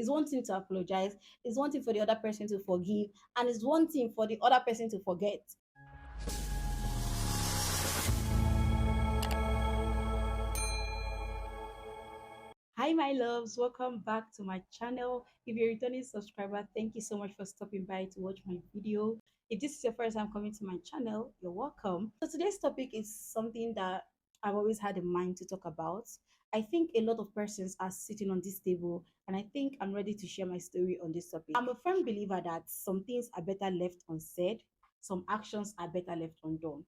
It's one thing to apologize, it's one thing for the other person to forgive, and it's one thing for the other person to forget. Hi, my loves. Welcome back to my channel. If you're a returning subscriber, thank you so much for stopping by to watch my video. If this is your first time coming to my channel, you're welcome. So today's topic is something that I've always had in mind to talk about. I think a lot of persons are sitting on this table, and I think I'm ready to share my story on this topic. I'm a firm believer that some things are better left unsaid, some actions are better left undone.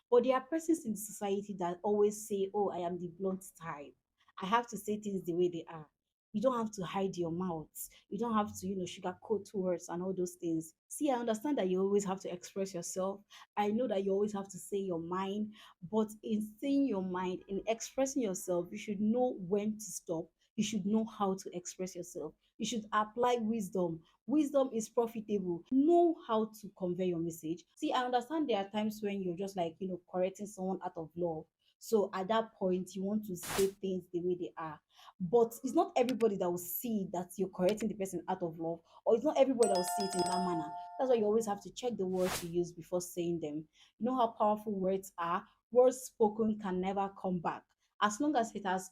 But there are persons in society that always say, "Oh, I am the blunt type. I have to say things the way they are." You don't have to hide your mouth. You don't have to, sugarcoat words and all those things. See, I understand that you always have to express yourself. I know that you always have to say your mind. But in saying your mind, in expressing yourself, you should know when to stop. You should know how to express yourself. You should apply wisdom. Wisdom is profitable. Know how to convey your message. See, I understand there are times when you're just like, correcting someone out of love. So at that point, you want to say things the way they are. But it's not everybody that will see that you're correcting the person out of love, or it's not everybody that will see it in that manner. That's why you always have to check the words you use before saying them. You know how powerful words are? Words spoken can never come back. As long as it has,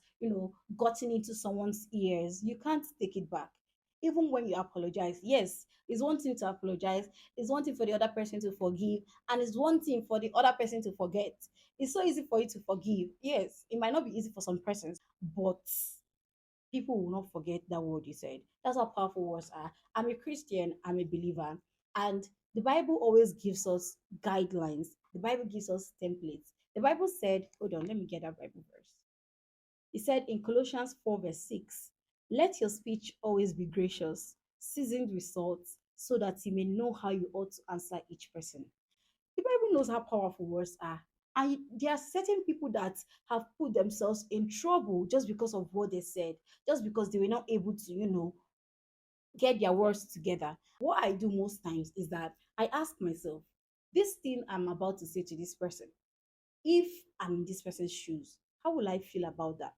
gotten into someone's ears, you can't take it back. Even when you apologize, yes, it's one thing to apologize, it's one thing for the other person to forgive, and it's one thing for the other person to forget. It's so easy for you to forgive. Yes, it might not be easy for some persons, but people will not forget that word you said. That's how powerful words are. I'm a Christian, I'm a believer, and the Bible always gives us guidelines. The Bible gives us templates. The Bible said, hold on, let me get that Bible verse. It said in Colossians 4, verse 6, let your speech always be gracious, seasoned with salt, so that you may know how you ought to answer each person. The Bible knows how powerful words are. And there are certain people that have put themselves in trouble just because of what they said, just because they were not able to, get their words together. What I do most times is that I ask myself, this thing I'm about to say to this person, if I'm in this person's shoes, how will I feel about that?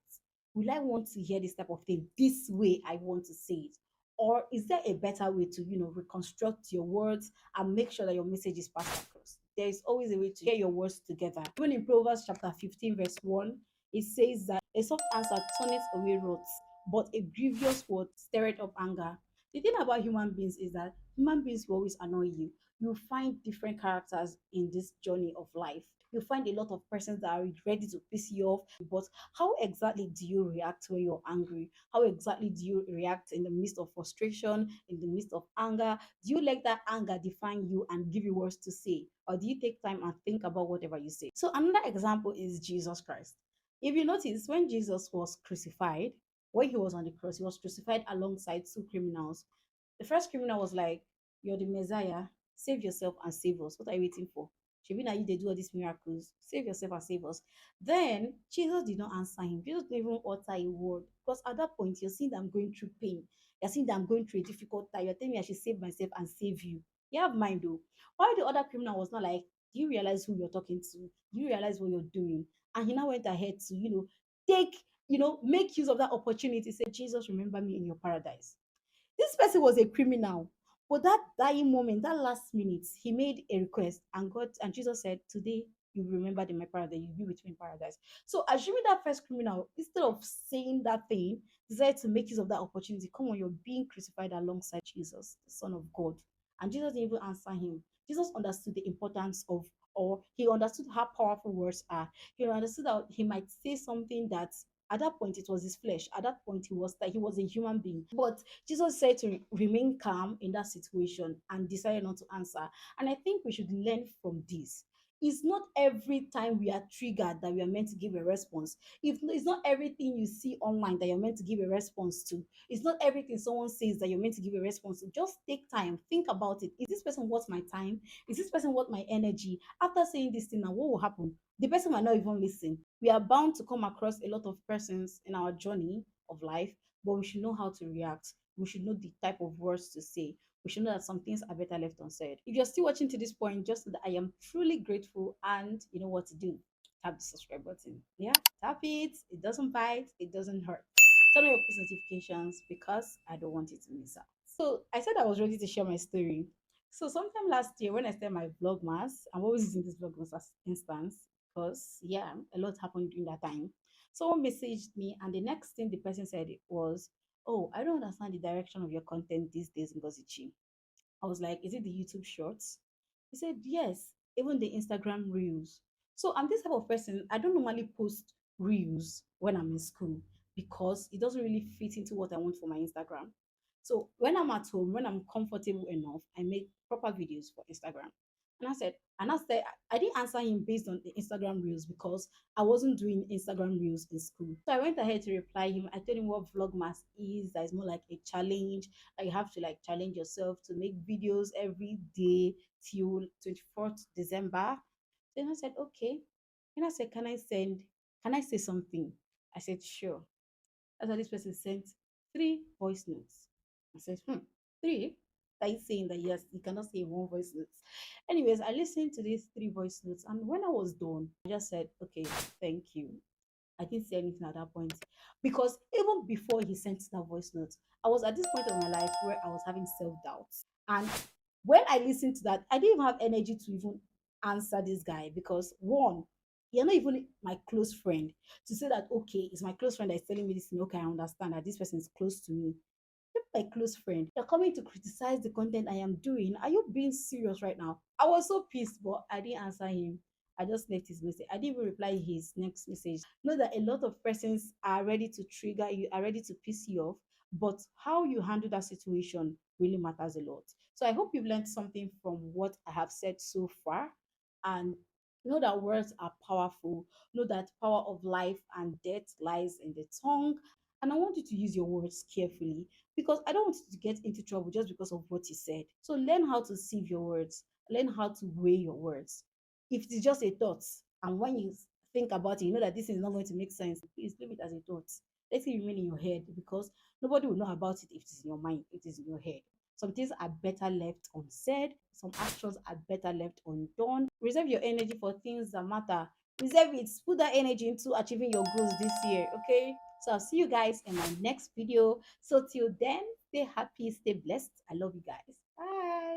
Will I want to hear this type of thing this way I want to say it? Or is there a better way to, reconstruct your words and make sure that your message is passed across? There is always a way to get your words together. Even in Proverbs chapter 15, verse 1, it says that a soft answer turneth away wrath, but a grievous word stirreth up anger. The thing about human beings is that human beings will always annoy you. You find different characters in this journey of life. You find a lot of persons that are ready to piss you off. But how exactly do you react when you're angry? How exactly do you react in the midst of frustration, in the midst of anger? Do you let that anger define you and give you words to say? Or do you take time and think about whatever you say? So another example is Jesus Christ. If you notice, when Jesus was crucified, when he was on the cross, he was crucified alongside two criminals. The first criminal was like, you're the Messiah, save yourself and save us. What are you waiting for? Shebi na you they do all these miracles. Save yourself and save us. Then Jesus did not answer him. Jesus didn't even utter a word. Because at that point, you're seeing that I'm going through pain. You're seeing that I'm going through a difficult time. You're telling me I should save myself and save you. You have mind though. Why the other criminal was not like, do you realize who you're talking to? Do you realize what you're doing? And he now went ahead to, take, make use of that opportunity. Say, Jesus, remember me in your paradise. This person was a criminal. But that dying moment, that last minute, he made a request, and God and Jesus said, today you will remember in my paradise, you'll be with me in paradise. So assuming that first criminal, instead of saying that thing, decided to make use of that opportunity. Come on, you're being crucified alongside Jesus, the Son of God. And Jesus didn't even answer him. Jesus understood the importance of, or he understood how powerful words are. He understood that he might say something that at that point it was his flesh. At that point he was a human being. But Jesus said to remain calm in that situation and decided not to answer. And I think we should learn from this. It's not every time we are triggered that we are meant to give a response. If it's not everything you see online that you're meant to give a response to. It's not everything someone says that you're meant to give a response to. Just take time, think about it. Is this person worth my time? Is this person worth my energy? After saying this thing, now what will happen? The person might not even listen. We are bound to come across a lot of persons in our journey of life, but we should know how to react. We should know the type of words to say. We should know that some things are better left unsaid. If you're still watching to this point, just know that I am truly grateful, and you know what to do. Tap the subscribe button. Yeah, tap it. It doesn't bite, it doesn't hurt. Turn on your post notifications because I don't want you to miss out. So I said I was ready to share my story. So sometime last year when I started my vlogmas, I'm always using this vlogmas as instance because yeah, a lot happened during that time. Someone messaged me and the next thing the person said was, "Oh, I don't understand the direction of your content these days, Ngozichi." I was like, "Is it the YouTube shorts?" He said, "Yes, even the Instagram reels." So I'm this type of person. I don't normally post reels when I'm in school because it doesn't really fit into what I want for my Instagram. So when I'm at home, when I'm comfortable enough, I make proper videos for Instagram. And I said, I didn't answer him based on the Instagram reels because I wasn't doing Instagram reels in school. So I went ahead to reply him. I told him what Vlogmas is, that is more like a challenge. Like you have to like challenge yourself to make videos every day till 24th December. Then I said, okay. And I said, can I say something? I said, sure. That's how this person sent three voice notes. I said, three? Are you saying that yes, you cannot say one voice notes? Anyways, I listened to these three voice notes, and when I was done, I just said, okay, thank you. I didn't say anything at that point because even before he sent that voice note, I was at this point of my life where I was having self doubt. And when I listened to that, I didn't even have energy to even answer this guy because one, you're not even my close friend to say that okay, it's my close friend that is telling me this thing. Okay, I understand that this person is close to me. You're my close friend. You're coming to criticize the content I am doing. Are you being serious right now? I was so pissed, but I didn't answer him. I just left his message. I didn't even reply his next message. Know that a lot of persons are ready to trigger you, are ready to piss you off, but how you handle that situation really matters a lot. So I hope you've learned something from what I have said so far. And know that words are powerful. Know that power of life and death lies in the tongue. And I want you to use your words carefully because I don't want you to get into trouble just because of what you said. So learn how to sieve your words, learn how to weigh your words. If it's just a thought, and when you think about it, you know that this is not going to make sense, please leave it as a thought. Let it remain in your head because nobody will know about it if it is in your mind, it is in your head. Some things are better left unsaid, some actions are better left undone. Reserve your energy for things that matter. Reserve it, put that energy into achieving your goals this year, okay? So I'll see you guys in my next video. So till then, stay happy, stay blessed. I love you guys. Bye.